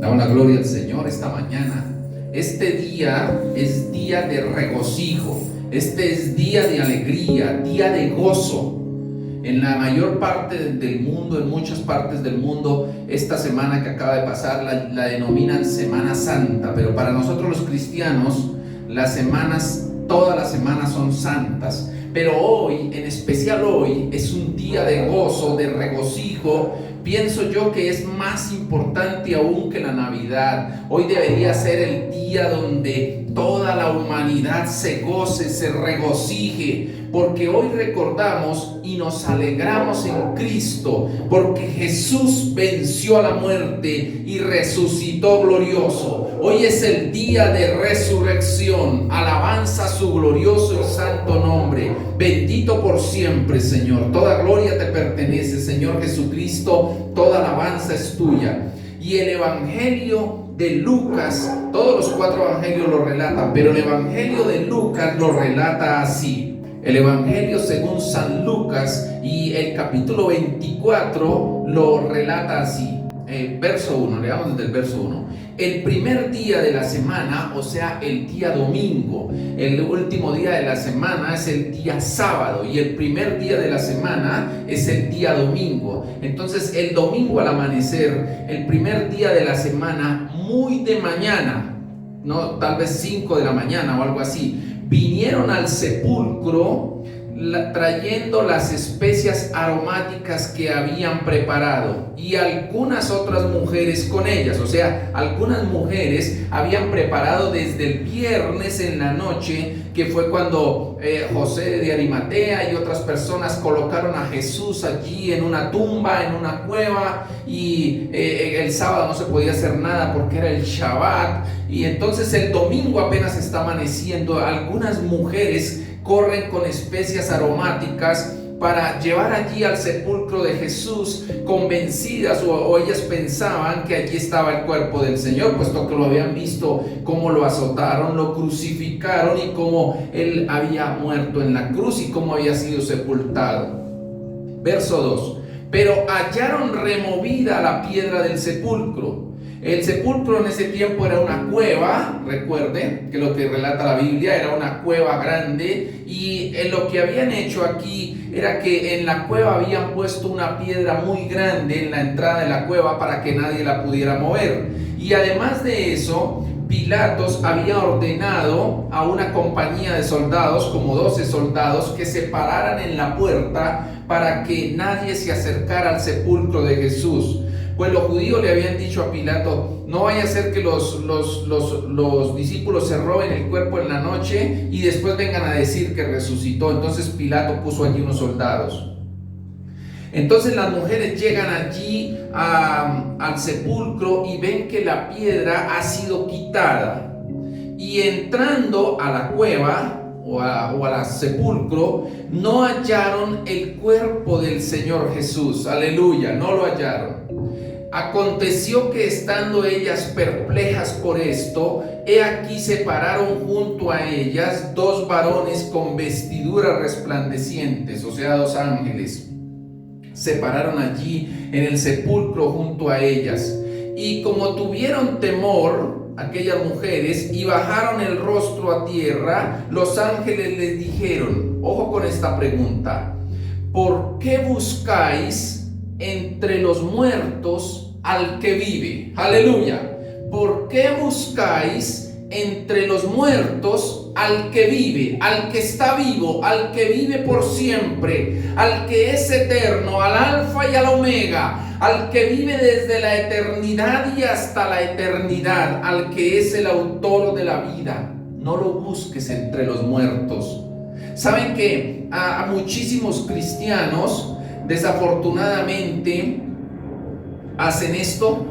Damos la gloria al Señor esta mañana. Este día es día de regocijo. Este es día de alegría, día de gozo. En la mayor parte del mundo, en muchas partes del mundo, esta semana que acaba de pasar la denominan Semana Santa. Pero para nosotros los cristianos, todas las semanas son santas. Pero hoy, en especial hoy, es un día de gozo, de regocijo. Pienso yo que es más importante aún que la Navidad. Hoy debería ser el día donde toda la humanidad se goce, se regocije, porque hoy recordamos y nos alegramos en Cristo, porque Jesús venció a la muerte y resucitó glorioso. Hoy es el día de resurrección. Alabanza a su glorioso y santo nombre. Bendito por siempre, Señor. Toda gloria te pertenece, Señor Jesucristo. Toda alabanza es tuya. Y el Evangelio de Lucas, todos los 4 evangelios lo relatan, pero el Evangelio de Lucas lo relata así. El Evangelio según San Lucas y el capítulo 24 lo relata así. Verso 1, leamos desde el verso 1. El primer día de la semana, o sea, el día domingo, el último día de la semana es el día sábado y el primer día de la semana es el día domingo. Entonces, el domingo al amanecer, el primer día de la semana, muy de mañana, no, tal vez 5 de la mañana o algo así, vinieron al sepulcro trayendo las especias aromáticas que habían preparado y algunas otras mujeres con ellas. O sea, algunas mujeres habían preparado desde el viernes en la noche, que fue cuando José de Arimatea y otras personas colocaron a Jesús allí en una tumba, en una cueva, y el sábado no se podía hacer nada porque era el Shabbat, y entonces el domingo apenas está amaneciendo. Algunas mujeres corren con especias aromáticas para llevar allí al sepulcro de Jesús, convencidas o ellas pensaban que allí estaba el cuerpo del Señor, puesto que lo habían visto cómo lo azotaron, lo crucificaron y cómo Él había muerto en la cruz y cómo había sido sepultado. Verso 2. Pero hallaron removida la piedra del sepulcro. El sepulcro en ese tiempo era una cueva, recuerden que lo que relata la Biblia era una cueva grande, y lo que habían hecho aquí era que en la cueva habían puesto una piedra muy grande en la entrada de la cueva para que nadie la pudiera mover. Y además de eso, Pilatos había ordenado a una compañía de soldados, como 12 soldados, que se pararan en la puerta para que nadie se acercara al sepulcro de Jesús. Pues los judíos le habían dicho a Pilato: no vaya a ser que los discípulos se roben el cuerpo en la noche y después vengan a decir que resucitó. Entonces Pilato puso allí unos soldados. Entonces las mujeres llegan allí al sepulcro y ven que la piedra ha sido quitada. Y entrando a la cueva o al sepulcro, no hallaron el cuerpo del Señor Jesús. Aleluya, no lo hallaron. Aconteció que estando ellas perplejas por esto, he aquí se pararon junto a ellas 2 varones con vestiduras resplandecientes, o sea, 2 ángeles. Se pararon allí en el sepulcro junto a ellas, y como tuvieron temor aquellas mujeres y bajaron el rostro a tierra, los ángeles les dijeron, ojo con esta pregunta: ¿por qué buscáis entre los muertos al que vive? Aleluya. ¿Por qué buscáis entre los muertos al que vive, al que está vivo, al que vive por siempre, al que es eterno, al alfa y al omega, al que vive desde la eternidad y hasta la eternidad, al que es el autor de la vida? No lo busques entre los muertos. ¿Saben que a muchísimos cristianos desafortunadamente hacen esto?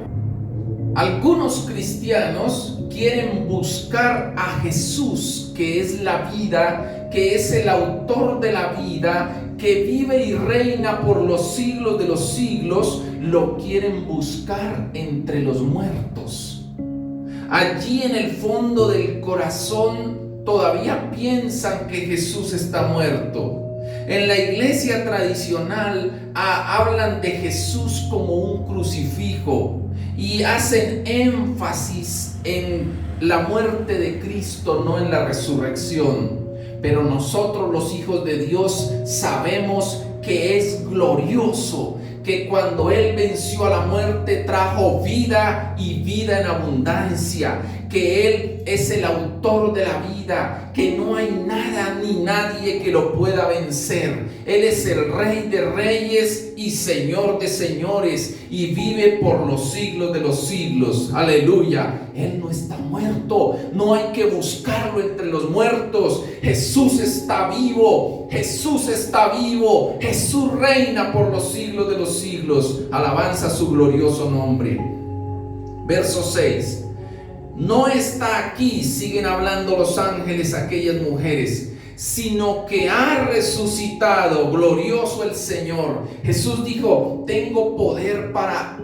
Algunos cristianos quieren buscar a Jesús, que es la vida, que es el autor de la vida, que vive y reina por los siglos de los siglos. Lo quieren buscar entre los muertos. Allí en el fondo del corazón todavía piensan que Jesús está muerto. En la iglesia tradicional hablan de Jesús como un crucifijo, y hacen énfasis en la muerte de Cristo, no en la resurrección. Pero nosotros, los hijos de Dios, sabemos que es glorioso, que cuando Él venció a la muerte trajo vida y vida en abundancia, que Él es el autor de la vida, que no hay nada ni nadie que lo pueda vencer. Él es el Rey de reyes y Señor de señores, y vive por los siglos de los siglos. Aleluya. Él no está muerto, no hay que buscarlo entre los muertos. Jesús está vivo, Jesús está vivo, Jesús reina por los siglos de los siglos. Alabanza a su glorioso nombre. Verso 6. No está aquí, siguen hablando los ángeles a aquellas mujeres, sino que ha resucitado. Glorioso el Señor. Jesús dijo: tengo poder para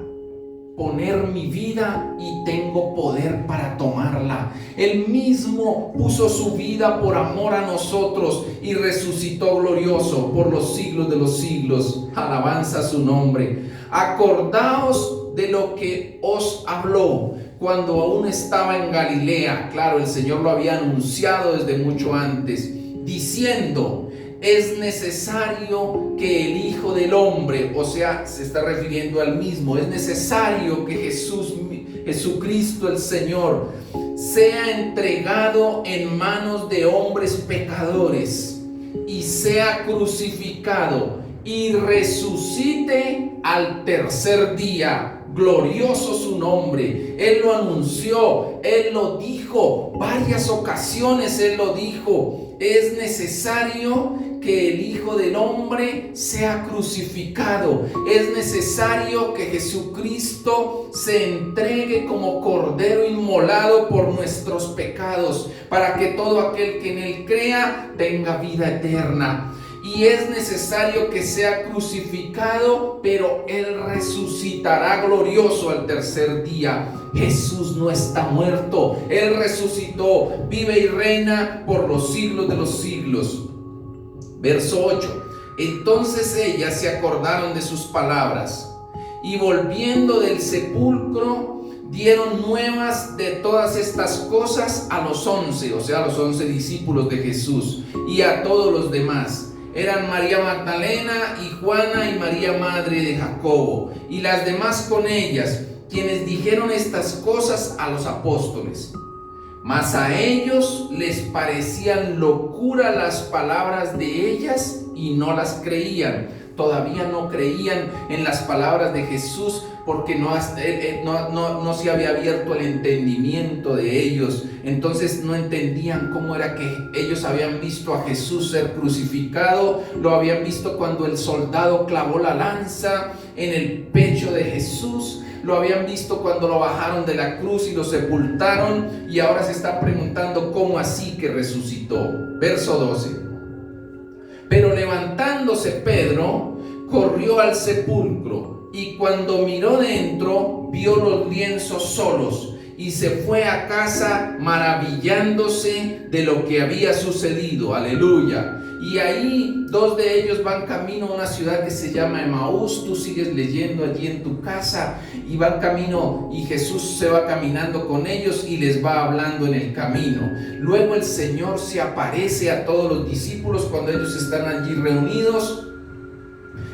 poner mi vida y tengo poder para tomarla. Él mismo puso su vida por amor a nosotros y resucitó glorioso por los siglos de los siglos. Alabanza a su nombre. Acordaos de lo que os habló cuando aún estaba en Galilea. Claro, el Señor lo había anunciado desde mucho antes, diciendo: es necesario que el Hijo del Hombre, o sea, se está refiriendo al mismo, es necesario que Jesucristo el Señor sea entregado en manos de hombres pecadores y sea crucificado y resucite al tercer día. Glorioso su nombre. Él lo anunció, Él lo dijo, varias ocasiones Él lo dijo. Es necesario que el Hijo del Hombre sea crucificado. Es necesario que Jesucristo se entregue como cordero inmolado por nuestros pecados, para que todo aquel que en Él crea tenga vida eterna. Y es necesario que sea crucificado, pero Él resucitará glorioso al tercer día. Jesús no está muerto, Él resucitó, vive y reina por los siglos de los siglos. Verso 8. Entonces ellas se acordaron de sus palabras y volviendo del sepulcro dieron nuevas de todas estas cosas a los 11, o sea, a los 11 discípulos de Jesús y a todos los demás. Eran María Magdalena y Juana y María madre de Jacobo y las demás con ellas, quienes dijeron estas cosas a los apóstoles. Mas a ellos les parecían locura las palabras de ellas y no las creían. Todavía no creían en las palabras de Jesús porque no se había abierto el entendimiento de ellos. Entonces no entendían cómo era que ellos habían visto a Jesús ser crucificado. Lo habían visto cuando el soldado clavó la lanza en el pecho de Jesús. Lo habían visto cuando lo bajaron de la cruz y lo sepultaron. Y ahora se está preguntando cómo así que resucitó. Verso 12. Pero levantándose Pedro, corrió al sepulcro y cuando miró dentro, vio los lienzos solos y se fue a casa maravillándose de lo que había sucedido. Aleluya. Y ahí 2 de ellos van camino a una ciudad que se llama Emaús. Tú sigues leyendo allí en tu casa y van camino y Jesús se va caminando con ellos y les va hablando en el camino. Luego el Señor se aparece a todos los discípulos cuando ellos están allí reunidos.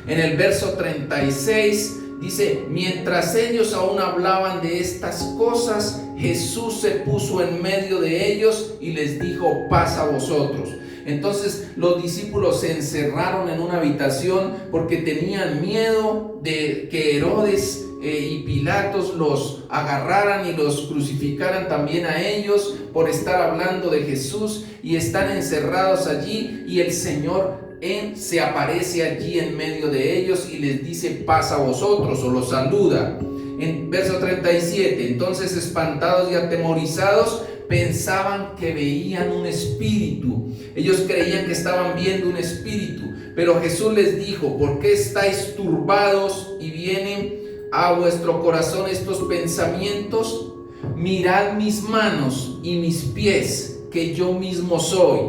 En el verso 36 dice: mientras ellos aún hablaban de estas cosas, Jesús se puso en medio de ellos y les dijo: paz a vosotros. Entonces los discípulos se encerraron en una habitación porque tenían miedo de que Herodes y Pilatos los agarraran y los crucificaran también a ellos por estar hablando de Jesús, y están encerrados allí y el Señor se aparece allí en medio de ellos y les dice: paz a vosotros, o los saluda. En verso 37, entonces espantados y atemorizados pensaban que veían un espíritu. Ellos creían que estaban viendo un espíritu, pero Jesús les dijo: ¿por qué estáis turbados y vienen a vuestro corazón estos pensamientos? Mirad mis manos y mis pies, que yo mismo soy.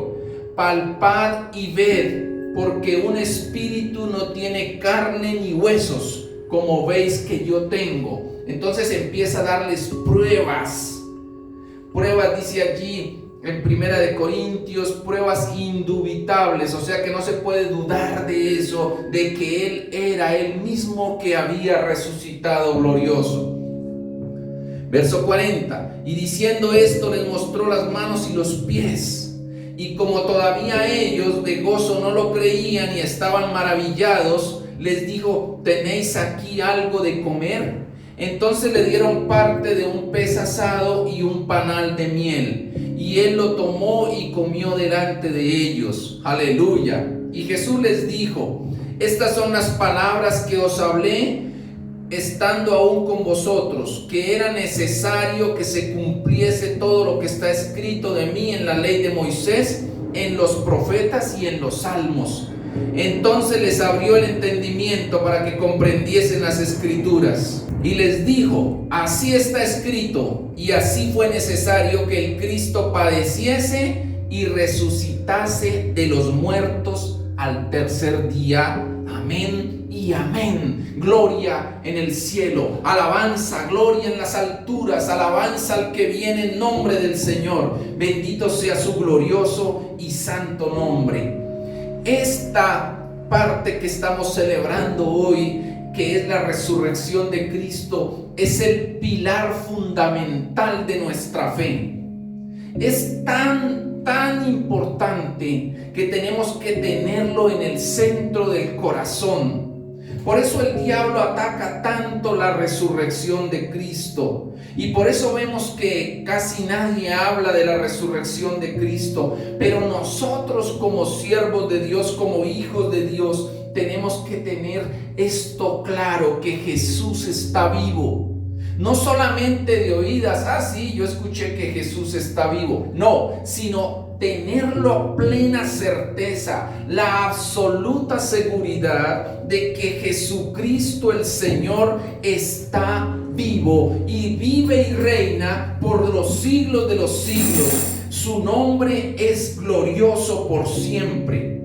Palpad y ved, porque un espíritu no tiene carne ni huesos, como veis que yo tengo. Entonces empieza a darles pruebas. Pruebas, dice allí en Primera de Corintios, pruebas indubitables, o sea que no se puede dudar de eso, de que Él era el mismo que había resucitado glorioso. Verso 40, y diciendo esto les mostró las manos y los pies, y como todavía ellos de gozo no lo creían y estaban maravillados, les dijo: ¿tenéis aquí algo de comer? Entonces le dieron parte de un pez asado y un panal de miel, y él lo tomó y comió delante de ellos. Aleluya. Y Jesús les dijo: estas son las palabras que os hablé estando aún con vosotros, que era necesario que se cumpliese todo lo que está escrito de mí en la ley de Moisés, en los profetas y en los salmos. Entonces les abrió el entendimiento para que comprendiesen las escrituras, y les dijo: así está escrito, y así fue necesario que el Cristo padeciese y resucitase de los muertos al tercer día. Amén y amén. Gloria en el cielo, alabanza, gloria en las alturas, alabanza al que viene en nombre del Señor. Bendito sea su glorioso y santo nombre. Esta parte que estamos celebrando hoy, que es la resurrección de Cristo, es el pilar fundamental de nuestra fe. Es tan importante que tenemos que tenerlo en el centro del corazón. Por eso el diablo ataca tanto la resurrección de Cristo, y por eso vemos que casi nadie habla de la resurrección de Cristo. Pero nosotros, como siervos de Dios, como hijos de Dios, tenemos que tener esto claro, que Jesús está vivo. No solamente de oídas: sí, yo escuché que Jesús está vivo. No, sino tenerlo a plena certeza, la absoluta seguridad de que Jesucristo el Señor está vivo y vive y reina por los siglos de los siglos. Su nombre es glorioso por siempre.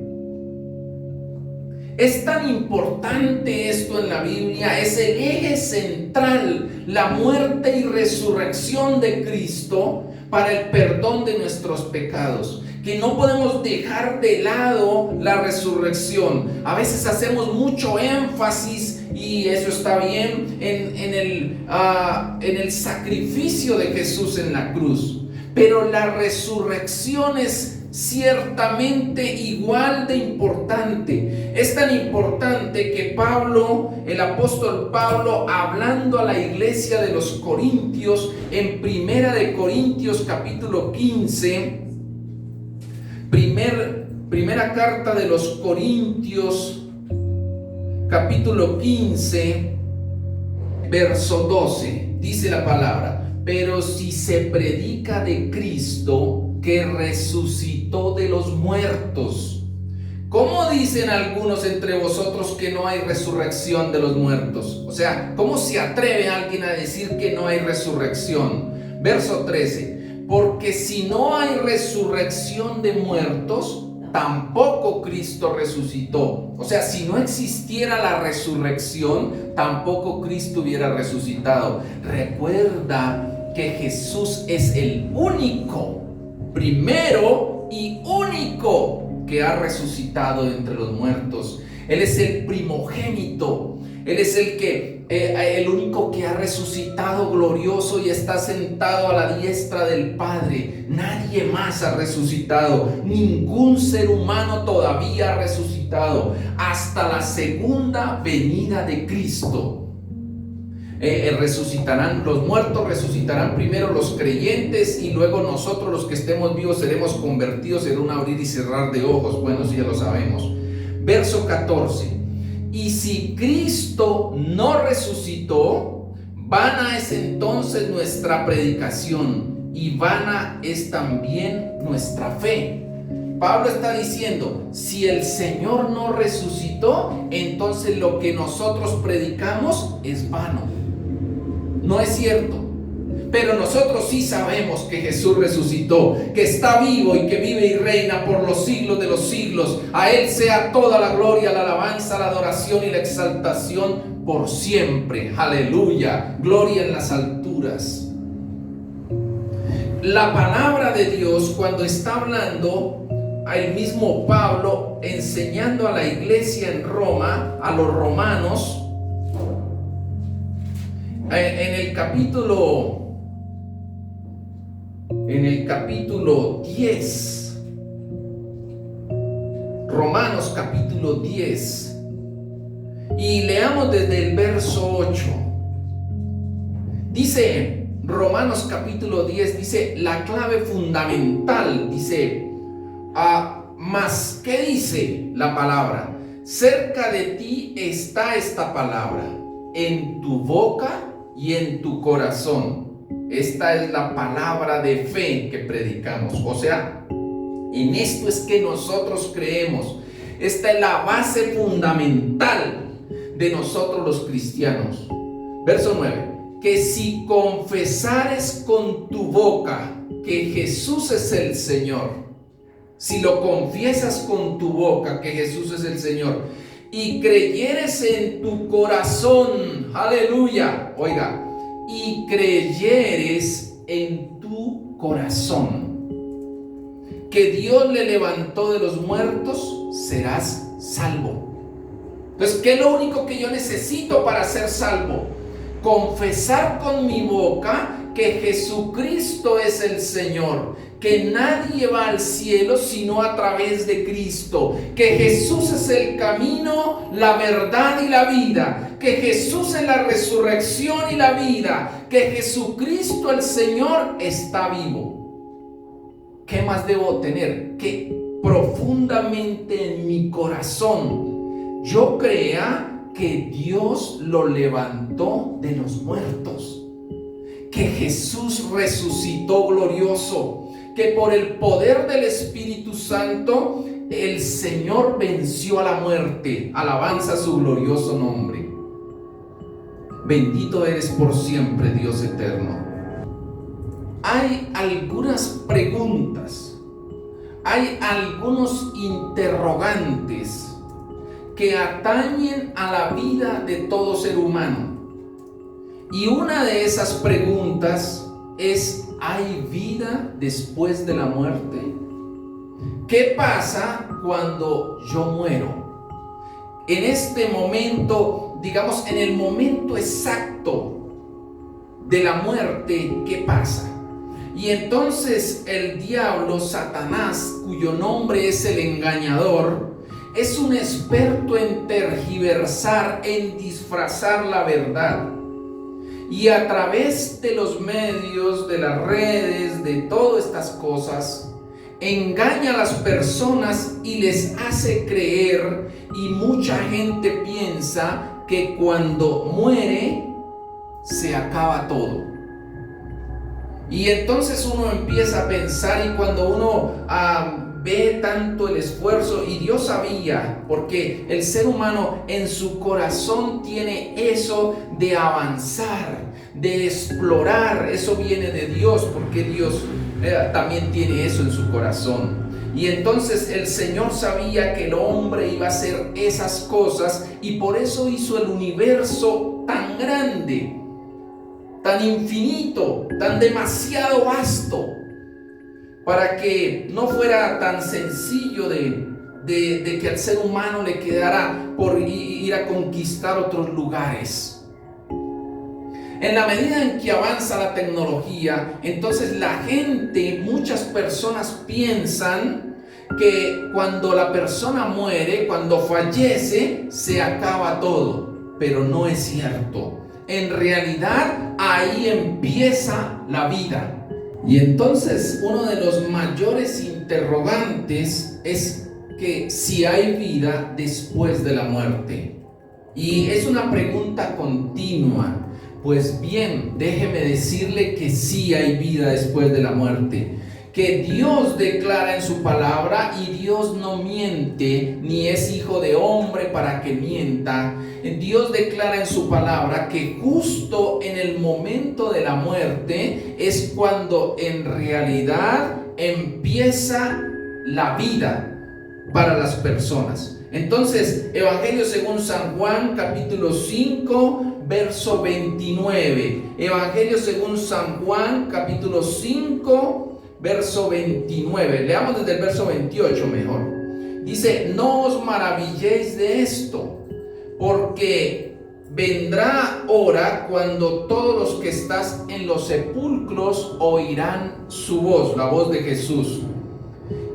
Es tan importante esto en la Biblia, es el eje central, la muerte y resurrección de Cristo para el perdón de nuestros pecados, que no podemos dejar de lado la resurrección. A veces hacemos mucho énfasis, y eso está bien, en el sacrificio de Jesús en la cruz, pero la resurrección es ciertamente igual de importante. Es tan importante que Pablo, el apóstol Pablo, hablando a la iglesia de los Corintios, en Primera de Corintios capítulo 15, primera carta de los Corintios capítulo 15, verso 12, dice la palabra: pero si se predica de Cristo, que resucitó de los muertos. ¿Cómo dicen algunos entre vosotros que no hay resurrección de los muertos? O sea, ¿cómo se atreve alguien a decir que no hay resurrección? Verso 13: porque si no hay resurrección de muertos, tampoco Cristo resucitó. O sea, si no existiera la resurrección, tampoco Cristo hubiera resucitado. Recuerda que Jesús es el único, primero y único, que ha resucitado entre los muertos. Él es el primogénito. Él es el único que ha resucitado glorioso y está sentado a la diestra del Padre. Nadie más ha resucitado. Ningún ser humano todavía ha resucitado hasta la segunda venida de Cristo. Resucitarán los muertos, resucitarán primero los creyentes, y luego nosotros, los que estemos vivos, seremos convertidos en un abrir y cerrar de ojos. Bueno, eso ya lo sabemos. Verso 14: y si Cristo no resucitó, vana es entonces nuestra predicación, y vana es también nuestra fe. Pablo está diciendo: si el Señor no resucitó, entonces lo que nosotros predicamos es vano. No es cierto. Pero nosotros sí sabemos que Jesús resucitó, que está vivo y que vive y reina por los siglos de los siglos. A Él sea toda la gloria, la alabanza, la adoración y la exaltación por siempre. Aleluya, gloria en las alturas. La palabra de Dios, cuando está hablando el mismo Pablo, enseñando a la iglesia en Roma, a los romanos, en el capítulo 10, Romanos capítulo 10, y leamos desde el verso 8. Dice Romanos capítulo 10, dice la clave fundamental, dice, mas, ¿qué dice la palabra? Cerca de ti está esta palabra, en tu boca y en tu corazón. Esta es la palabra de fe que predicamos. O sea, en esto es que nosotros creemos. Esta es la base fundamental de nosotros los cristianos. Verso 9. Que si confesares con tu boca que Jesús es el Señor, si lo confiesas con tu boca que Jesús es el Señor, y creyeres en tu corazón, aleluya, oiga, y creyeres en tu corazón que Dios le levantó de los muertos, serás salvo. Entonces, ¿qué es lo único que yo necesito para ser salvo? Confesar con mi boca que Jesucristo es el Señor, que nadie va al cielo sino a través de Cristo, que Jesús es el camino, la verdad y la vida, que Jesús es la resurrección y la vida, que Jesucristo el Señor está vivo. ¿Qué más debo tener? Que profundamente en mi corazón yo crea que Dios lo levantó de los muertos, que Jesús resucitó glorioso, que por el poder del Espíritu Santo el Señor venció a la muerte. Alabanza a su glorioso nombre. Bendito eres por siempre, Dios eterno. Hay algunas preguntas, hay algunos interrogantes que atañen a la vida de todo ser humano. Y una de esas preguntas es: ¿hay vida después de la muerte? ¿Qué pasa cuando yo muero? En este momento, digamos, en el momento exacto de la muerte, ¿qué pasa? Y entonces el diablo, Satanás, cuyo nombre es el engañador, es un experto en tergiversar, en disfrazar la verdad. Y a través de los medios, de las redes, de todas estas cosas, engaña a las personas y les hace creer, y mucha gente piensa que cuando muere se acaba todo. Y entonces uno empieza a pensar, y cuando uno ve tanto el esfuerzo, y Dios sabía, porque el ser humano en su corazón tiene eso de avanzar, de explorar, eso viene de Dios, porque Dios también tiene eso en su corazón. Y entonces el Señor sabía que el hombre iba a hacer esas cosas, y por eso hizo el universo tan grande, tan infinito, tan demasiado vasto, para que no fuera tan sencillo de que al ser humano le quedara por ir a conquistar otros lugares. En la medida en que avanza la tecnología, entonces la gente, muchas personas piensan que cuando la persona muere, cuando fallece, se acaba todo, pero no es cierto. En realidad, ahí empieza la vida. Y entonces uno de los mayores interrogantes es que si hay vida después de la muerte. Y es una pregunta continua. Pues bien, déjeme decirle que sí hay vida después de la muerte, que Dios declara en su palabra, y Dios no miente, ni es hijo de hombre para que mienta. Dios declara en su palabra que justo en el momento de la muerte es cuando en realidad empieza la vida para las personas. Entonces, Evangelio según San Juan, capítulo 5, verso 29. Evangelio según San Juan, capítulo 5, verso 29. Leamos desde el verso 28 mejor. Dice: no os maravilléis de esto, porque vendrá hora cuando todos los que estás en los sepulcros oirán su voz, la voz de Jesús.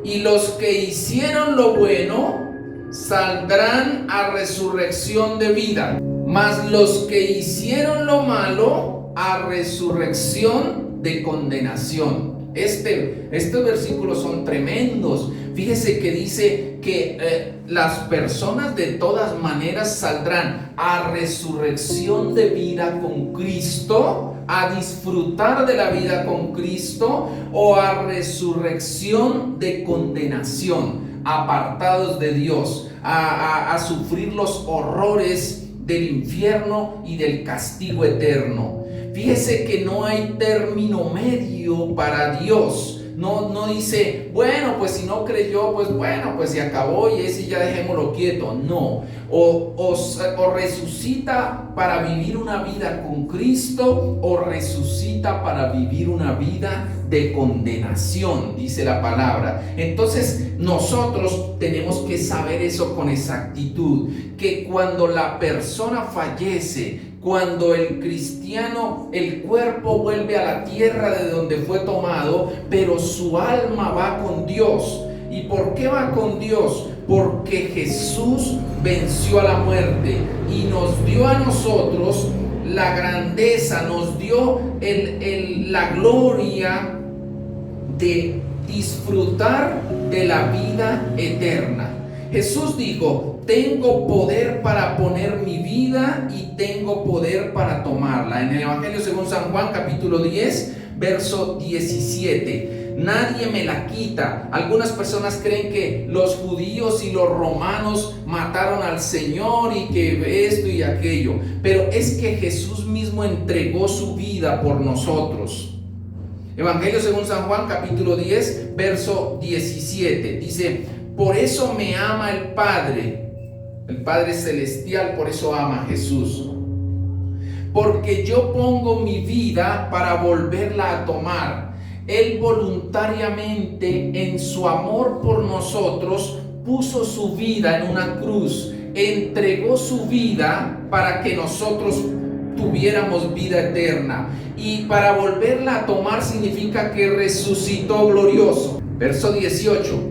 Y los que hicieron lo bueno saldrán a resurrección de vida, mas los que hicieron lo malo a resurrección de condenación. Estos versículos son tremendos. Fíjese que dice que las personas de todas maneras saldrán a resurrección de vida con Cristo, a disfrutar de la vida con Cristo, o a resurrección de condenación, apartados de Dios, a sufrir los horrores del infierno y del castigo eterno. Fíjese que no hay término medio para Dios. No dice, bueno, pues si no creyó, pues bueno, pues se acabó y ese ya dejémoslo quieto. No, o resucita para vivir una vida con Cristo, o resucita para vivir una vida de condenación, dice la palabra. Entonces nosotros tenemos que saber eso con exactitud, que cuando la persona fallece, cuando el cristiano, el cuerpo vuelve a la tierra de donde fue tomado, pero su alma va con Dios. ¿Y por qué va con Dios? Porque Jesús venció a la muerte y nos dio a nosotros la grandeza, nos dio la gloria de disfrutar de la vida eterna. Jesús dijo: tengo poder para poner mi vida y tengo poder para tomarla. En el Evangelio según San Juan, capítulo 10, verso 17. Nadie me la quita. Algunas personas creen que los judíos y los romanos mataron al Señor y que esto y aquello, pero es que Jesús mismo entregó su vida por nosotros. Evangelio según San Juan, capítulo 10, verso 17. Dice: por eso me ama el Padre Celestial, por eso ama a Jesús. Porque yo pongo mi vida para volverla a tomar. Él voluntariamente, en su amor por nosotros, puso su vida en una cruz. Entregó su vida para que nosotros tuviéramos vida eterna. Y para volverla a tomar significa que resucitó glorioso. Verso 18.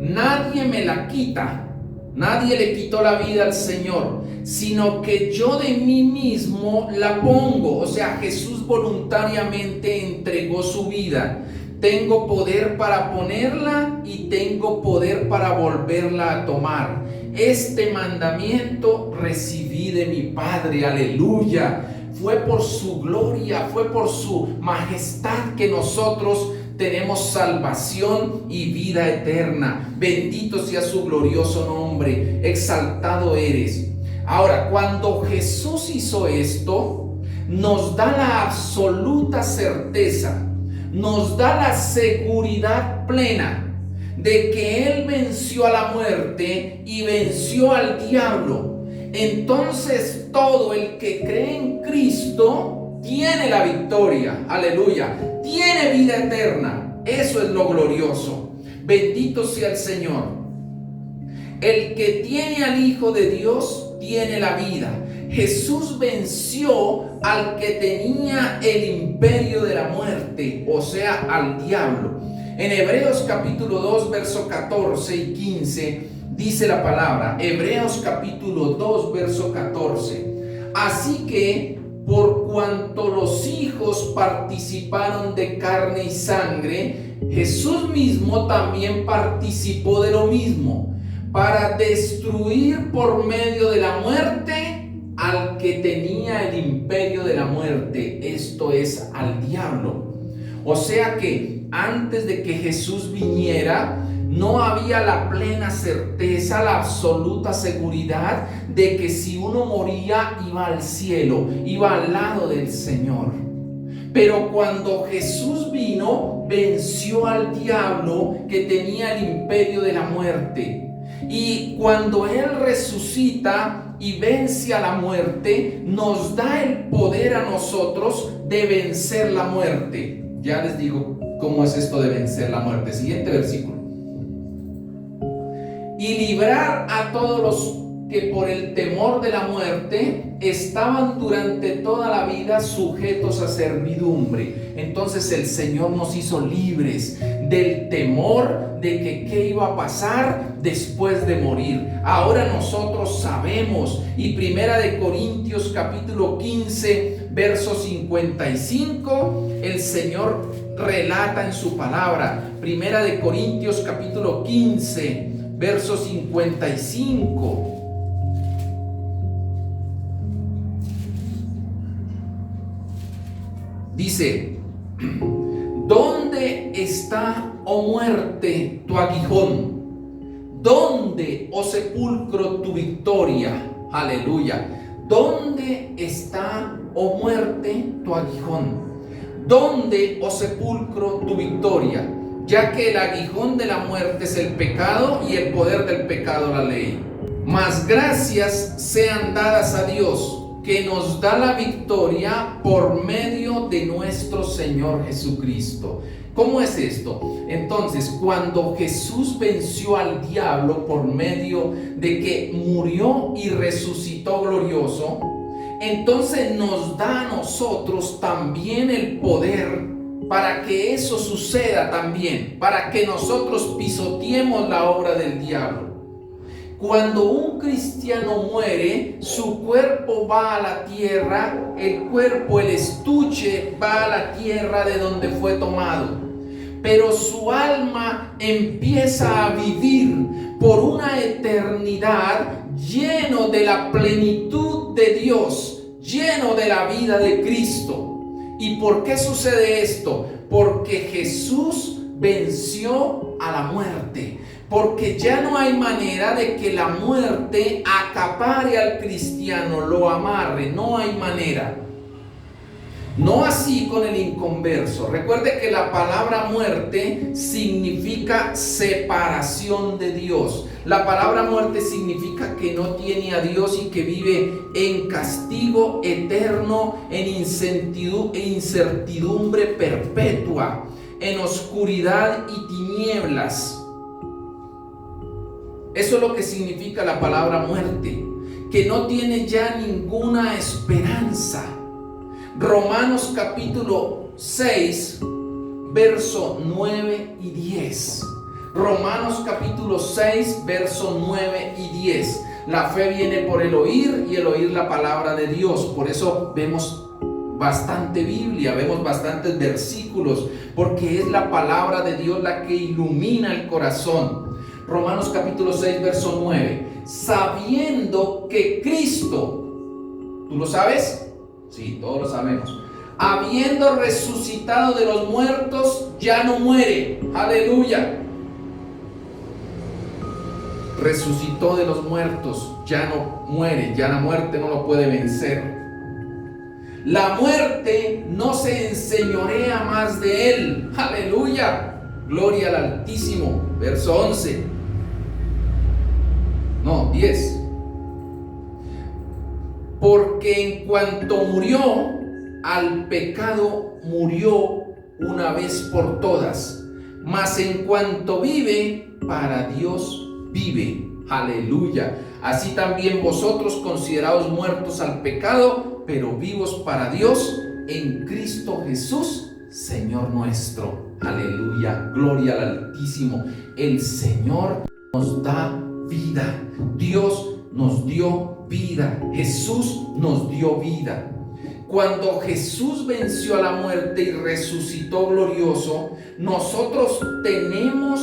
Nadie me la quita, nadie le quitó la vida al Señor, sino que yo de mí mismo la pongo. O sea, Jesús voluntariamente entregó su vida. Tengo poder para ponerla y tengo poder para volverla a tomar. Este mandamiento recibí de mi Padre, aleluya. Fue por su gloria, fue por su majestad que nosotros tenemos salvación y vida eterna. Bendito sea su glorioso nombre, exaltado eres. Ahora, cuando Jesús hizo esto, nos da la absoluta certeza, nos da la seguridad plena de que Él venció a la muerte y venció al diablo. Entonces todo el que cree en Cristo tiene la victoria, aleluya, tiene vida eterna. Eso es lo glorioso. Bendito sea el Señor. El que tiene al Hijo de Dios tiene la vida. Jesús venció al que tenía el imperio de la muerte, o sea, al diablo. En Hebreos capítulo 2, verso 14 y 15 dice la palabra, Hebreos capítulo 2, verso 14. Así que por cuanto los hijos participaron de carne y sangre, Jesús mismo también participó de lo mismo, para destruir por medio de la muerte al que tenía el imperio de la muerte, esto es, al diablo. O sea que antes de que Jesús viniera, no había la plena certeza, la absoluta seguridad de que si uno moría iba al cielo, iba al lado del Señor. Pero cuando Jesús vino, venció al diablo que tenía el imperio de la muerte. Y cuando Él resucita y vence a la muerte, nos da el poder a nosotros de vencer la muerte. Ya les digo cómo es esto de vencer la muerte. Siguiente versículo. Y librar a todos los que por el temor de la muerte estaban durante toda la vida sujetos a servidumbre. Entonces el Señor nos hizo libres del temor de que qué iba a pasar después de morir. Ahora nosotros sabemos, y Primera de Corintios capítulo 15 verso 55, el Señor relata en su palabra. Primera de Corintios capítulo 15 verso 55. Dice: ¿dónde está, oh muerte, tu aguijón? ¿Dónde, oh sepulcro, tu victoria? Aleluya. ¿Dónde está, oh muerte, tu aguijón? ¿Dónde, oh sepulcro, tu victoria? Ya que el aguijón de la muerte es el pecado y el poder del pecado la ley. Mas gracias sean dadas a Dios, que nos da la victoria por medio de nuestro Señor Jesucristo. ¿Cómo es esto? Entonces, cuando Jesús venció al diablo por medio de que murió y resucitó glorioso, entonces nos da a nosotros también el poder para que eso suceda también, para que nosotros pisoteemos la obra del diablo. Cuando un cristiano muere, su cuerpo va a la tierra, el cuerpo, el estuche, va a la tierra de donde fue tomado. Pero su alma empieza a vivir por una eternidad lleno de la plenitud de Dios, lleno de la vida de Cristo. ¿Y por qué sucede esto? Porque Jesús venció a la muerte. Porque ya no hay manera de que la muerte acapare al cristiano, lo amarre. No hay manera. No así con el inconverso. Recuerde que la palabra muerte significa separación de Dios. La palabra muerte significa que no tiene a Dios y que vive en castigo eterno, en incertidumbre perpetua, en oscuridad y tinieblas. Eso es lo que significa la palabra muerte, que no tiene ya ninguna esperanza. Romanos capítulo 6, verso 9 y 10. Romanos capítulo 6, verso 9 y 10. La fe viene por el oír y el oír la palabra de Dios. Por eso vemos bastante Biblia, vemos bastantes versículos, porque es la palabra de Dios la que ilumina el corazón. Romanos capítulo 6, verso 9. Sabiendo que Cristo, ¿tú lo sabes? Sí, todos lo sabemos. Habiendo resucitado de los muertos, ya no muere. Aleluya. Resucitó de los muertos, ya no muere, ya la muerte no lo puede vencer. La muerte no se enseñorea más de él. Aleluya. Gloria al Altísimo. Verso 11. No, 10. Porque en cuanto murió, al pecado murió una vez por todas. Mas en cuanto vive, para Dios vive. Aleluya. Así también vosotros, considerados muertos al pecado, pero vivos para Dios en Cristo Jesús, Señor nuestro. Aleluya. Gloria al Altísimo. El Señor nos da vida. Dios nos dio vida. Jesús nos dio vida. Cuando Jesús venció a la muerte y resucitó glorioso, nosotros tenemos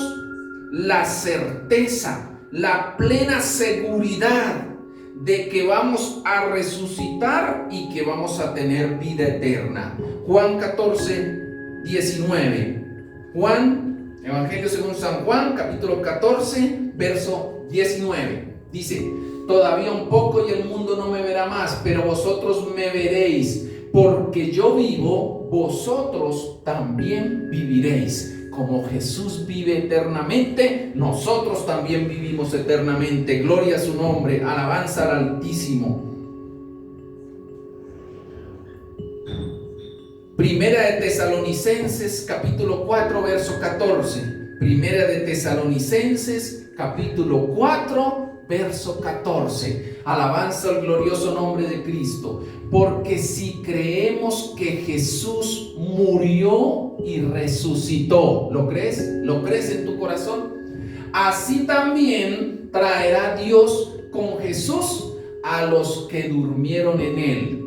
la certeza, la plena seguridad de que vamos a resucitar y que vamos a tener vida eterna. Juan 14, 19. Juan, Evangelio según San Juan, capítulo 14, verso 19. Dice: todavía un poco y el mundo no me verá más, pero vosotros me veréis, porque yo vivo, vosotros también viviréis. como Jesús vive eternamente, nosotros también vivimos eternamente. Gloria a su nombre, alabanza al Altísimo. Primera de Tesalonicenses, capítulo 4, verso 14. Primera de Tesalonicenses, capítulo 4, verso 14. Alabanza al glorioso nombre de Cristo. Porque si creemos que Jesús murió y resucitó, ¿lo crees? ¿Lo crees en tu corazón? Así también traerá Dios con Jesús a los que durmieron en él.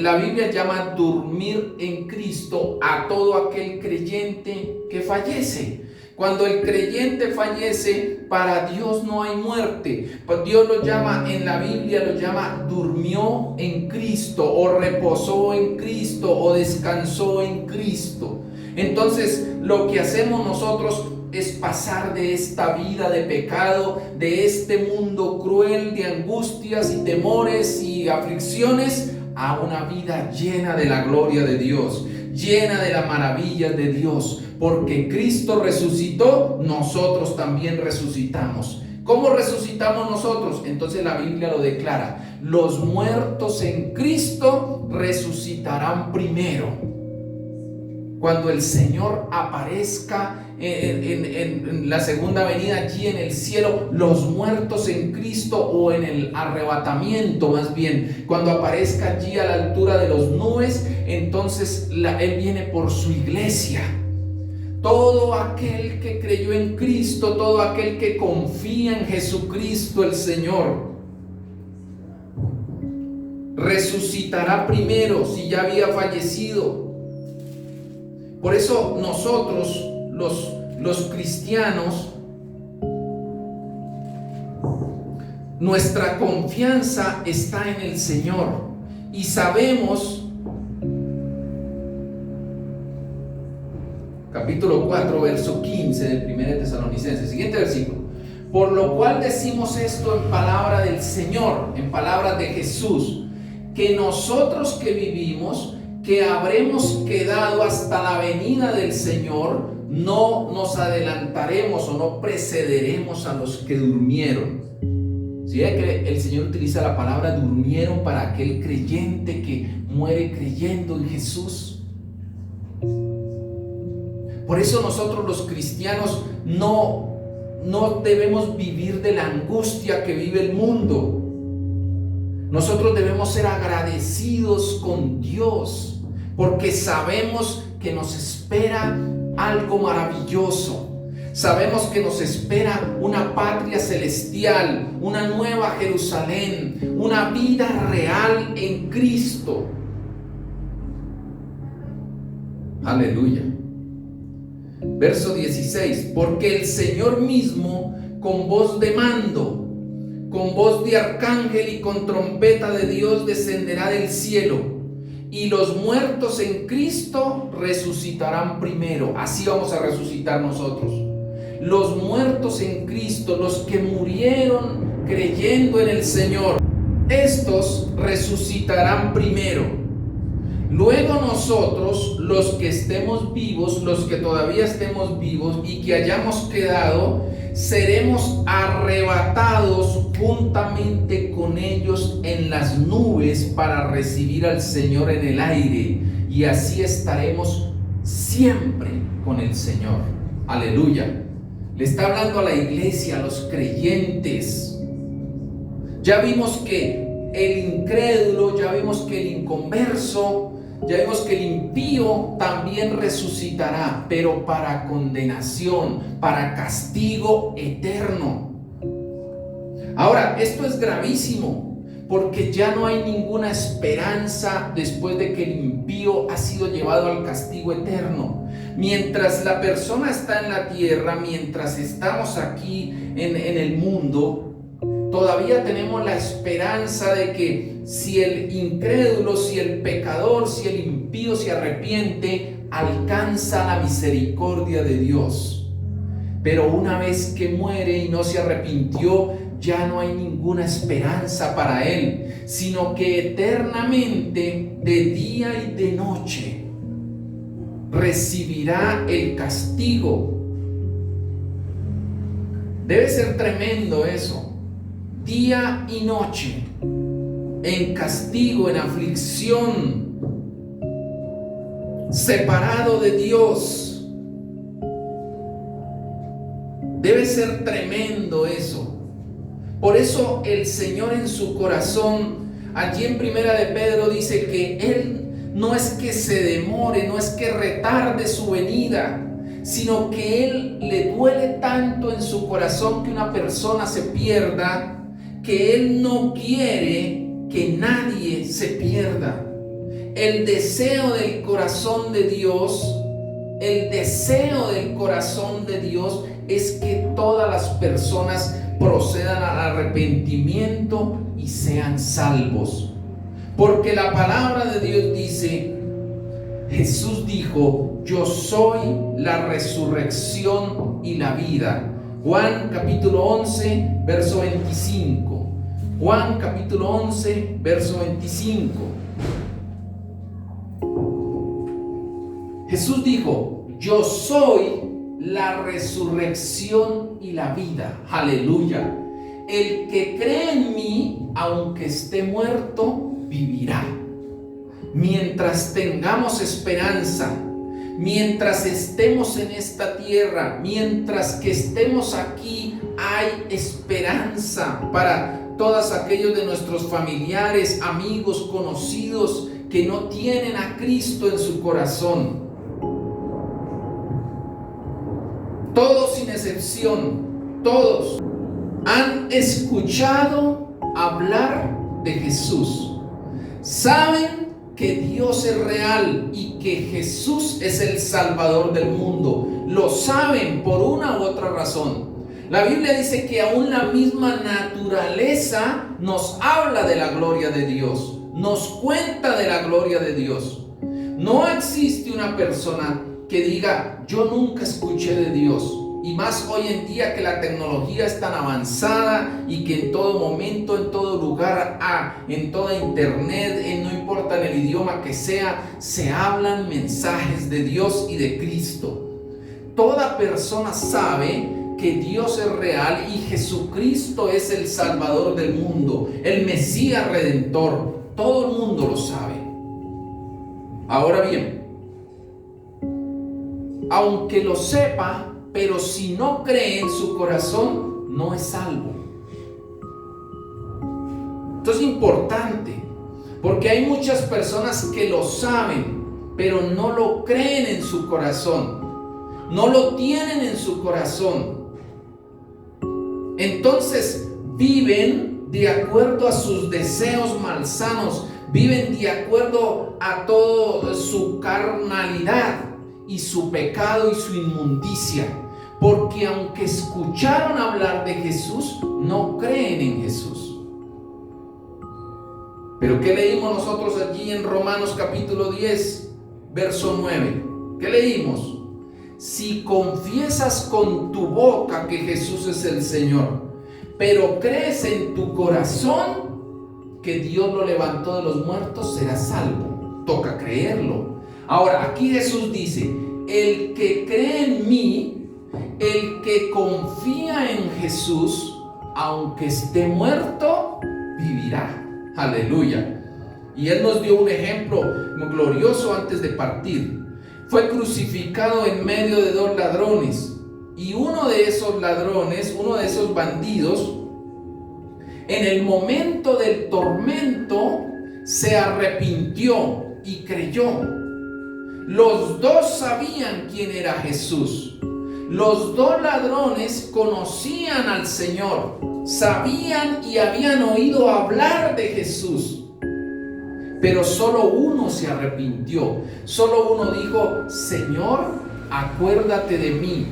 La Biblia llama dormir en Cristo a todo aquel creyente que fallece. Cuando el creyente fallece, para Dios no hay muerte. Dios lo llama, en la Biblia lo llama durmió en Cristo, o reposó en Cristo, o descansó en Cristo. Entonces, lo que hacemos nosotros es pasar de esta vida de pecado, de este mundo cruel de angustias y temores y aflicciones, a una vida llena de la gloria de Dios, llena de las maravillas de Dios. Porque Cristo resucitó, nosotros también resucitamos. ¿Cómo resucitamos nosotros? Entonces la Biblia lo declara: los muertos en Cristo resucitarán primero. Cuando el Señor aparezca en la segunda venida allí en el cielo, los muertos en Cristo, o en el arrebatamiento más bien, cuando aparezca allí a la altura de las nubes, entonces Él viene por su iglesia. Todo aquel que creyó en Cristo, todo aquel que confía en Jesucristo el Señor, resucitará primero si ya había fallecido. Por eso nosotros, los cristianos, nuestra confianza está en el Señor y sabemos, capítulo 4, verso 15 del 1 Tesalonicenses, siguiente versículo: por lo cual decimos esto en palabra del Señor, en palabras de Jesús, que nosotros que vivimos, que habremos quedado hasta la venida del Señor, no nos adelantaremos o no precederemos a los que durmieron. ¿Sí? El Señor utiliza la palabra durmieron para aquel creyente que muere creyendo en Jesús. Por eso nosotros los cristianos no debemos vivir de la angustia que vive el mundo. Nosotros debemos ser agradecidos con Dios, porque sabemos que nos espera algo maravilloso. Sabemos que nos espera una patria celestial, una nueva Jerusalén, una vida real en Cristo. Aleluya. Verso 16: porque el Señor mismo, con voz de mando, con voz de arcángel y con trompeta de Dios, descenderá del cielo, y los muertos en Cristo resucitarán primero. Así vamos a resucitar nosotros. Los muertos en Cristo, los que murieron creyendo en el Señor, estos resucitarán primero. Luego nosotros, los que estemos vivos, los que todavía estemos vivos y que hayamos quedado, seremos arrebatados juntamente con ellos en las nubes para recibir al Señor en el aire, y así estaremos siempre con el Señor. Aleluya. Le está hablando a la iglesia, a los creyentes. Ya vimos que el incrédulo, ya vimos que el inconverso, ya vimos que el impío también resucitará, pero para condenación, para castigo eterno. Ahora, esto es gravísimo, porque ya no hay ninguna esperanza después de que el impío ha sido llevado al castigo eterno. Mientras la persona está en la tierra, mientras estamos aquí en el mundo, todavía tenemos la esperanza de que si el incrédulo, si el pecador, si el impío se arrepiente, alcanza la misericordia de Dios. Pero una vez que muere y no se arrepintió, ya no hay ninguna esperanza para él, sino que eternamente, de día y de noche, recibirá el castigo. Debe ser tremendo eso. Día y noche, en castigo, en aflicción, separado de Dios. Debe ser tremendo eso. Por eso el Señor en su corazón, allí en Primera de Pedro dice que Él no es que se demore, no es que retarde su venida, sino que Él le duele tanto en su corazón que una persona se pierda, que Él no quiere que nadie se pierda. El deseo del corazón de Dios, el deseo del corazón de Dios es que todas las personas procedan al arrepentimiento y sean salvos. Porque la palabra de Dios dice, Jesús dijo, yo soy la resurrección y la vida. Juan capítulo 11, verso 25. Juan capítulo 11, verso 25. Jesús dijo, yo soy la resurrección y la vida. Aleluya. El que cree en mí, aunque esté muerto, vivirá. Mientras tengamos esperanza, mientras estemos en esta tierra, mientras que estemos aquí, hay esperanza para todos aquellos de nuestros familiares, amigos, conocidos que no tienen a Cristo en su corazón. Todos sin excepción, todos han escuchado hablar de Jesús. Saben que Dios es real y que Jesús es el Salvador del mundo. Lo saben por una u otra razón. La Biblia dice que aún la misma naturaleza nos habla de la gloria de Dios, nos cuenta de la gloria de Dios. No existe una persona que diga, yo nunca escuché de Dios. Y más hoy en día que la tecnología es tan avanzada y que en todo momento, en todo lugar, en toda internet, no importa en el idioma que sea, se hablan mensajes de Dios y de Cristo. Toda persona sabe que Dios es real y Jesucristo es el Salvador del mundo, el Mesías Redentor. Todo el mundo lo sabe. Ahora bien, aunque lo sepa, pero si no cree en su corazón, no es salvo. Esto es importante, porque hay muchas personas que lo saben, pero no lo creen en su corazón, no lo tienen en su corazón. Entonces viven de acuerdo a sus deseos malsanos, viven de acuerdo a toda su carnalidad y su pecado y su inmundicia, porque aunque escucharon hablar de Jesús, no creen en Jesús. Pero ¿qué leímos nosotros allí en Romanos capítulo 10, verso 9? ¿Qué leímos? Si confiesas con tu boca que Jesús es el Señor, pero crees en tu corazón que Dios lo levantó de los muertos, serás salvo. Toca creerlo. Ahora, aquí Jesús dice, el que cree en mí, el que confía en Jesús, aunque esté muerto, vivirá. Aleluya. Y Él nos dio un ejemplo glorioso antes de partir. Fue crucificado en medio de dos ladrones. Y uno de esos ladrones, uno de esos bandidos, en el momento del tormento, se arrepintió y creyó. Los dos sabían quién era Jesús. Los dos ladrones conocían al Señor, sabían y habían oído hablar de Jesús. Pero solo uno se arrepintió. Solo uno dijo, Señor, acuérdate de mí.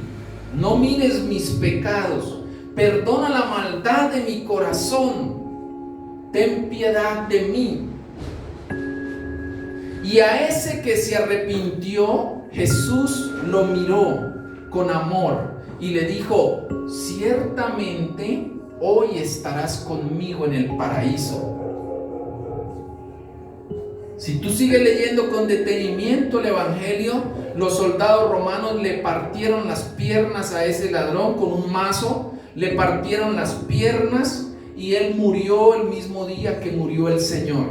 No mires mis pecados. Perdona la maldad de mi corazón. Ten piedad de mí. Y a ese que se arrepintió, Jesús lo miró con amor y le dijo, ciertamente hoy estarás conmigo en el paraíso. Si tú sigues leyendo con detenimiento el Evangelio, los soldados romanos le partieron las piernas a ese ladrón con un mazo, le partieron las piernas y él murió el mismo día que murió el Señor.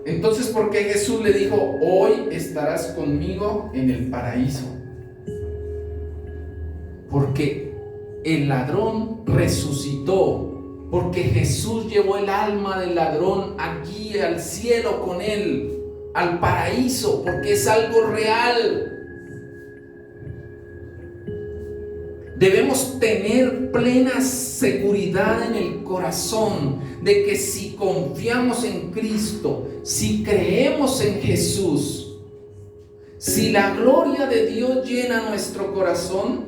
Entonces, ¿por qué Jesús le dijo, hoy estarás conmigo en el paraíso? Porque el ladrón resucitó. Porque Jesús llevó el alma del ladrón aquí al cielo con él, al paraíso, porque es algo real. Debemos tener plena seguridad en el corazón de que si confiamos en Cristo, si creemos en Jesús, si la gloria de Dios llena nuestro corazón,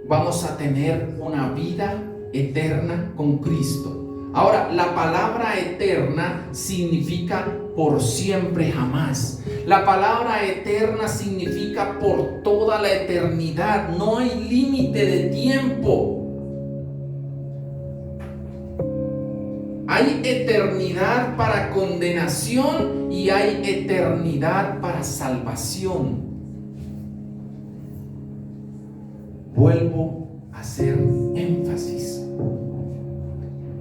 vamos a tener una vida eterna con Cristo. Ahora, la palabra eterna significa por siempre, jamás. La palabra eterna significa por toda la eternidad. No hay límite de tiempo. Hay eternidad para condenación y hay eternidad para salvación. Vuelvo a hacer énfasis.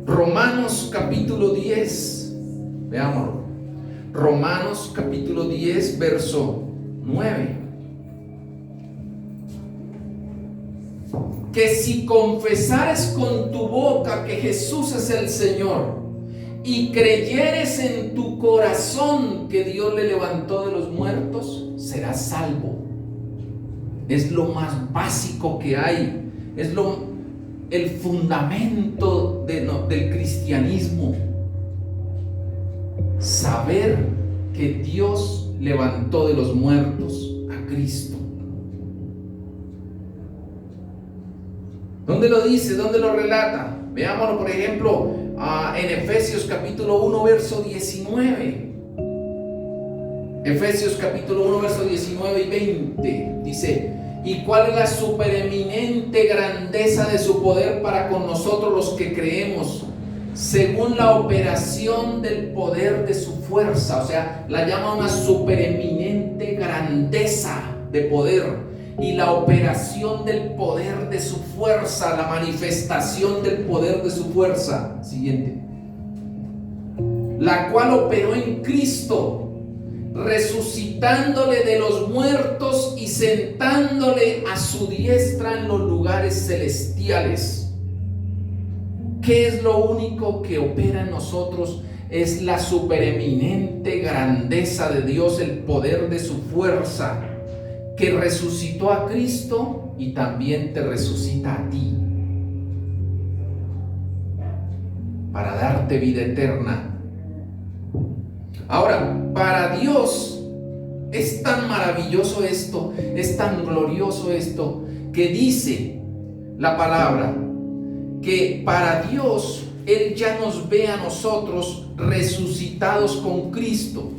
Romanos capítulo 10, veámoslo. Romanos capítulo 10, verso 9. Que si confesares con tu boca que Jesús es el Señor y creyeres en tu corazón que Dios le levantó de los muertos, serás salvo. Es lo más básico que hay. Es el fundamento del cristianismo. Saber que Dios levantó de los muertos a Cristo. ¿Dónde lo dice? ¿Dónde lo relata? Veámoslo, por ejemplo, en Efesios capítulo 1, verso 19. Efesios capítulo 1, verso 19 y 20. Dice: ¿y cuál es la supereminente grandeza de su poder para con nosotros los que creemos? Según la operación del poder de su fuerza. O sea, la llama una supereminente grandeza de poder. Y la operación del poder de su fuerza, la manifestación del poder de su fuerza. Siguiente. La cual operó en Cristo, resucitándole de los muertos y sentándole a su diestra en los lugares celestiales. ¿Qué es lo único que opera en nosotros? Es la supereminente grandeza de Dios, el poder de su fuerza, que resucitó a Cristo y también te resucita a ti para darte vida eterna. Ahora, para Dios es tan maravilloso esto, es tan glorioso esto, que dice la palabra que para Dios Él ya nos ve a nosotros resucitados con Cristo.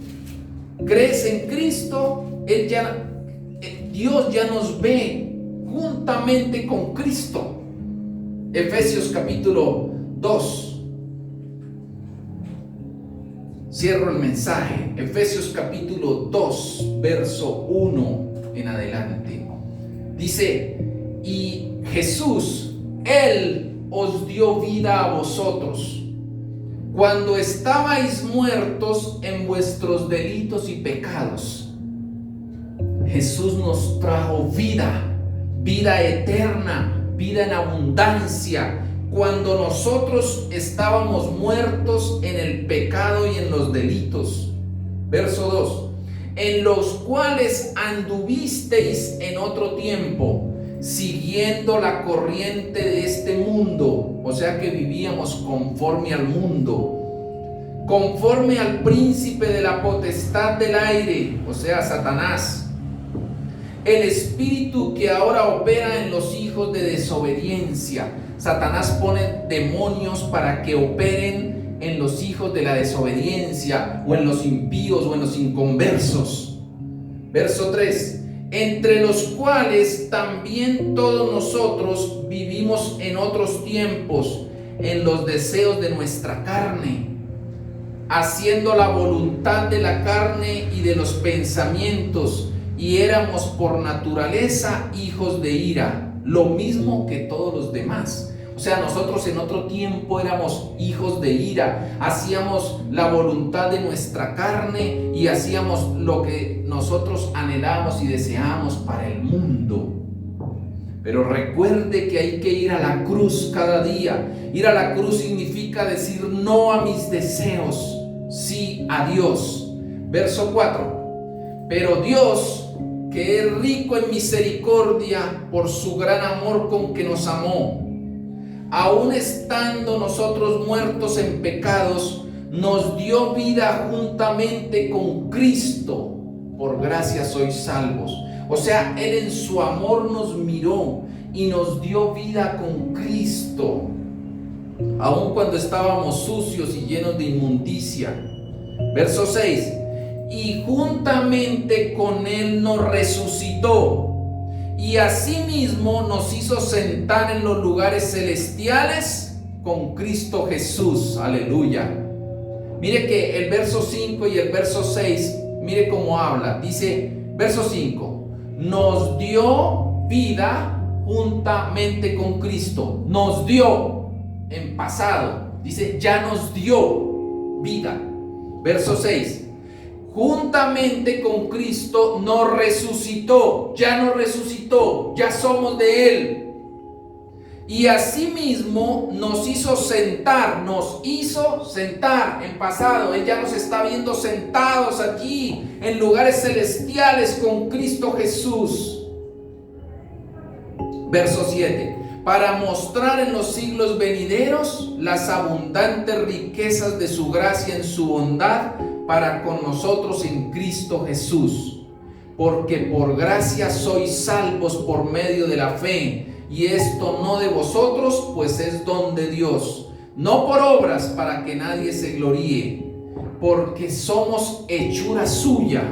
¿Crees en Cristo? Dios ya nos ve juntamente con Cristo. Efesios capítulo 2. Cierro el mensaje. Efesios capítulo 2, verso 1 en adelante. Dice: y Jesús, Él os dio vida a vosotros cuando estabais muertos en vuestros delitos y pecados. Jesús nos trajo vida, vida eterna, vida en abundancia, cuando nosotros estábamos muertos en el pecado y en los delitos. Verso 2: en los cuales anduvisteis en otro tiempo, siguiendo la corriente de este mundo. O sea que vivíamos conforme al mundo, conforme al príncipe de la potestad del aire, o sea, Satanás, el espíritu que ahora opera en los hijos de desobediencia. Satanás pone demonios para que operen en los hijos de la desobediencia, o en los impíos, o en los inconversos. Verso 3: entre los cuales también todos nosotros vivimos en otros tiempos, en los deseos de nuestra carne, haciendo la voluntad de la carne y de los pensamientos, y éramos por naturaleza hijos de ira, lo mismo que todos los demás. O sea, nosotros en otro tiempo éramos hijos de ira, hacíamos la voluntad de nuestra carne y hacíamos lo que nosotros anhelamos y deseamos para el mundo. Pero recuerde que hay que ir a la cruz cada día. Ir a la cruz significa decir no a mis deseos, sí a Dios. Verso 4. Pero Dios, que es rico en misericordia por su gran amor con que nos amó, aun estando nosotros muertos en pecados, nos dio vida juntamente con Cristo. Por gracia sois salvos. O sea, Él en su amor nos miró y nos dio vida con Cristo, aun cuando estábamos sucios y llenos de inmundicia. Verso 6. Y juntamente con Él nos resucitó, y asimismo nos hizo sentar en los lugares celestiales con Cristo Jesús. Aleluya. Mire que el verso 5 y el verso 6, mire cómo habla. Dice, verso 5, nos dio vida juntamente con Cristo. Nos dio en pasado. Dice, ya nos dio vida. Verso 6. Juntamente con Cristo nos resucitó, ya somos de Él. Y asimismo nos hizo sentar en pasado. Él ya nos está viendo sentados allí en lugares celestiales con Cristo Jesús. Verso 7. Para mostrar en los siglos venideros las abundantes riquezas de su gracia en su bondad para con nosotros en Cristo Jesús, porque por gracia sois salvos por medio de la fe, y esto no de vosotros, pues es don de Dios, no por obras para que nadie se gloríe, porque somos hechura suya,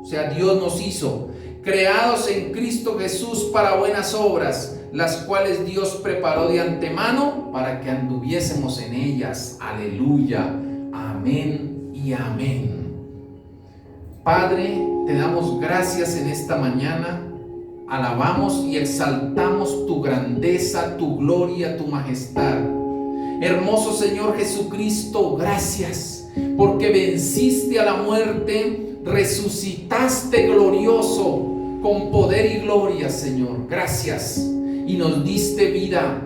o sea, Dios nos hizo, creados en Cristo Jesús para buenas obras, las cuales Dios preparó de antemano para que anduviésemos en ellas. Aleluya, amén y amén. Padre, te damos gracias en esta mañana, alabamos y exaltamos tu grandeza, tu gloria, tu majestad. Hermoso Señor Jesucristo, gracias, porque venciste a la muerte, resucitaste glorioso, con poder y gloria, Señor. Gracias, y nos diste vida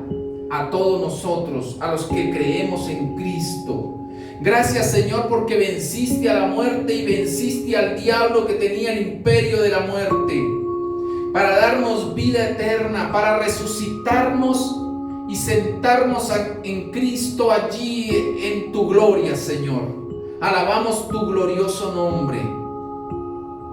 a todos nosotros, a los que creemos en Cristo. Gracias, Señor, porque venciste a la muerte y venciste al diablo que tenía el imperio de la muerte, para darnos vida eterna, para resucitarnos y sentarnos en Cristo allí en tu gloria, Señor. Alabamos tu glorioso nombre.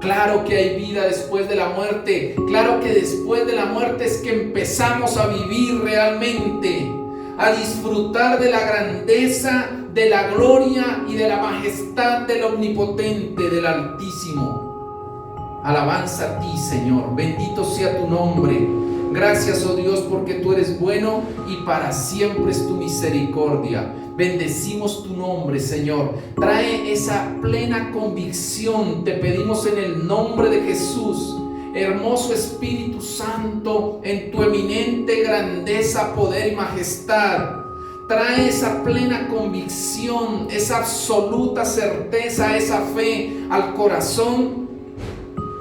Claro que hay vida después de la muerte. Claro que después de la muerte es que empezamos a vivir realmente, a disfrutar de la grandeza, de la gloria y de la majestad del Omnipotente, del Altísimo. Alabanza a ti, Señor. Bendito sea tu nombre. Gracias, oh Dios, porque tú eres bueno y para siempre es tu misericordia. Bendecimos tu nombre, Señor. Trae esa plena convicción, te pedimos en el nombre de Jesús. Hermoso Espíritu Santo, en tu eminente grandeza, poder y majestad, trae esa plena convicción, esa absoluta certeza, esa fe al corazón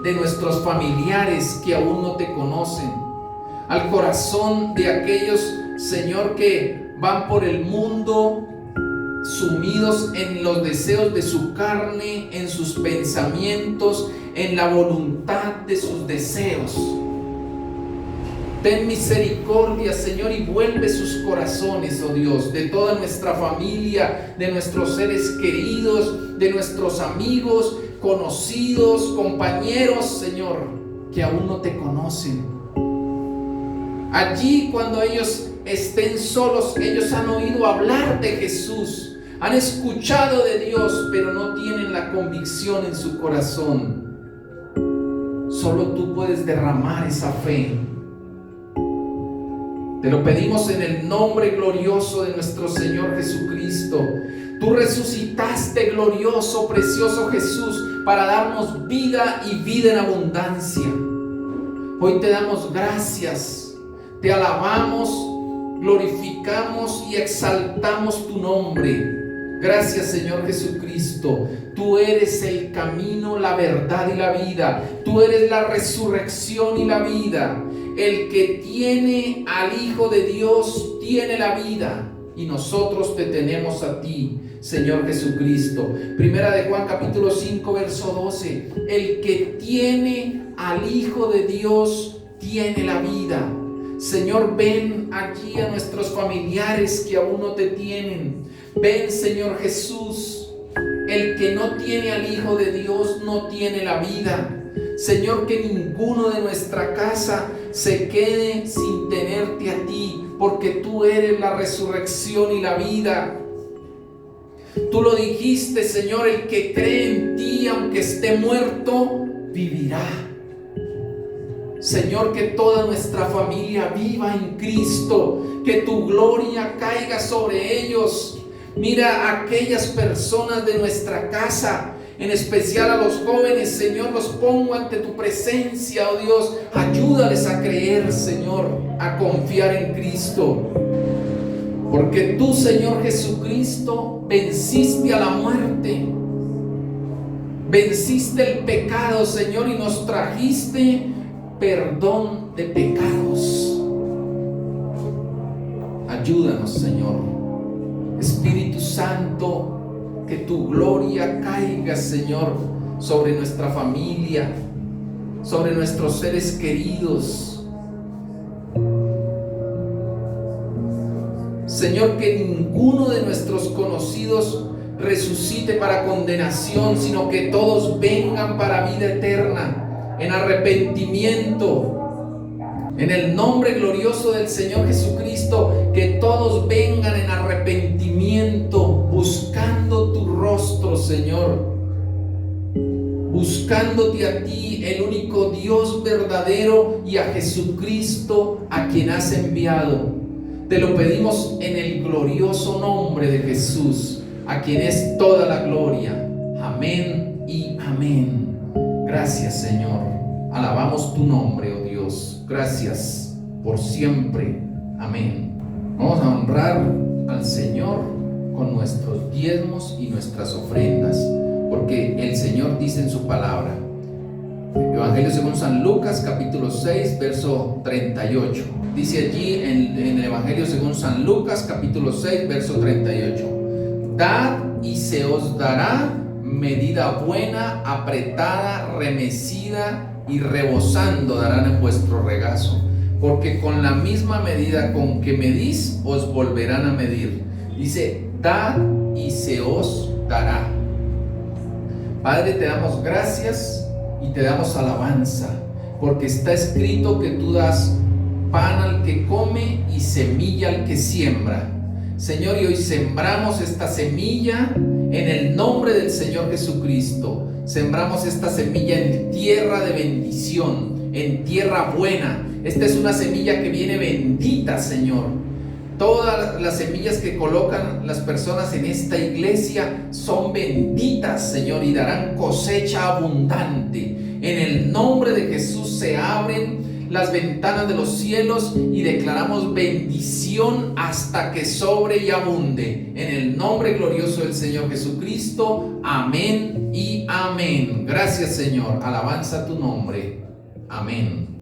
de nuestros familiares que aún no te conocen, al corazón de aquellos, Señor, que van por el mundo sumidos en los deseos de su carne, en sus pensamientos, en la voluntad de sus deseos. Ten misericordia, Señor, y vuelve sus corazones, oh Dios, de toda nuestra familia, de nuestros seres queridos, de nuestros amigos, conocidos, compañeros, Señor, que aún no te conocen. Allí, cuando ellos estén solos, ellos han oído hablar de Jesús, han escuchado de Dios, pero no tienen la convicción en su corazón. Solo tú puedes derramar esa fe. Te lo pedimos en el nombre glorioso de nuestro Señor Jesucristo. Tú resucitaste, glorioso, precioso Jesús, para darnos vida y vida en abundancia. Hoy te damos gracias, te alabamos, glorificamos y exaltamos tu nombre. Gracias, Señor Jesucristo. Tú eres el camino, la verdad y la vida. Tú eres la resurrección y la vida. El que tiene al Hijo de Dios tiene la vida. Y nosotros te tenemos a ti, Señor Jesucristo. Primera de Juan capítulo 5 verso 12. El que tiene al Hijo de Dios tiene la vida. Señor, ven aquí a nuestros familiares que aún no te tienen. Ven, Señor Jesús. El que no tiene al Hijo de Dios no tiene la vida. Señor, que ninguno de nuestra casa se quede sin tenerte a ti, porque tú eres la resurrección y la vida. Tú lo dijiste, Señor, el que cree en ti, aunque esté muerto, vivirá. Señor, que toda nuestra familia viva en Cristo, que tu gloria caiga sobre ellos. Mira a aquellas personas de nuestra casa, en especial a los jóvenes, Señor, los pongo ante tu presencia, oh Dios. Ayúdales a creer, Señor, a confiar en Cristo. Porque tú, Señor Jesucristo, venciste a la muerte. Venciste el pecado, Señor, y nos trajiste perdón de pecados. Ayúdanos, Señor. Espíritu Santo, que tu gloria caiga, Señor, sobre nuestra familia, sobre nuestros seres queridos. Señor, que ninguno de nuestros conocidos resucite para condenación, sino que todos vengan para vida eterna, en arrepentimiento. En el nombre glorioso del Señor Jesucristo, que todos vengan en arrepentimiento, buscando tu rostro, Señor. Buscándote a ti, el único Dios verdadero, y a Jesucristo, a quien has enviado. Te lo pedimos en el glorioso nombre de Jesús, a quien es toda la gloria. Amén y amén. Gracias, Señor. Alabamos tu nombre, oh Dios. Gracias por siempre. Amén. Vamos a honrar al Señor con nuestros diezmos y nuestras ofrendas, porque el Señor dice en su palabra. Evangelio según San Lucas capítulo 6 verso 38. Dice allí en el Evangelio según San Lucas capítulo 6 verso 38. Dad y se os dará medida buena, apretada, remecida y rebosando darán en vuestro regazo, porque con la misma medida con que medís os volverán a medir. Dice, dad y se os dará. Padre, te damos gracias y te damos alabanza, porque está escrito que tú das pan al que come y semilla al que siembra. Señor, y hoy sembramos esta semilla en el nombre del Señor Jesucristo. Sembramos esta semilla en tierra de bendición, en tierra buena. Esta es una semilla que viene bendita, Señor. Todas las semillas que colocan las personas en esta iglesia son benditas, Señor, y darán cosecha abundante. En el nombre de Jesús se abren las ventanas de los cielos y declaramos bendición hasta que sobre y abunde. En el nombre glorioso del Señor Jesucristo. Amén y amén. Gracias, Señor. Alabanza a tu nombre. Amén.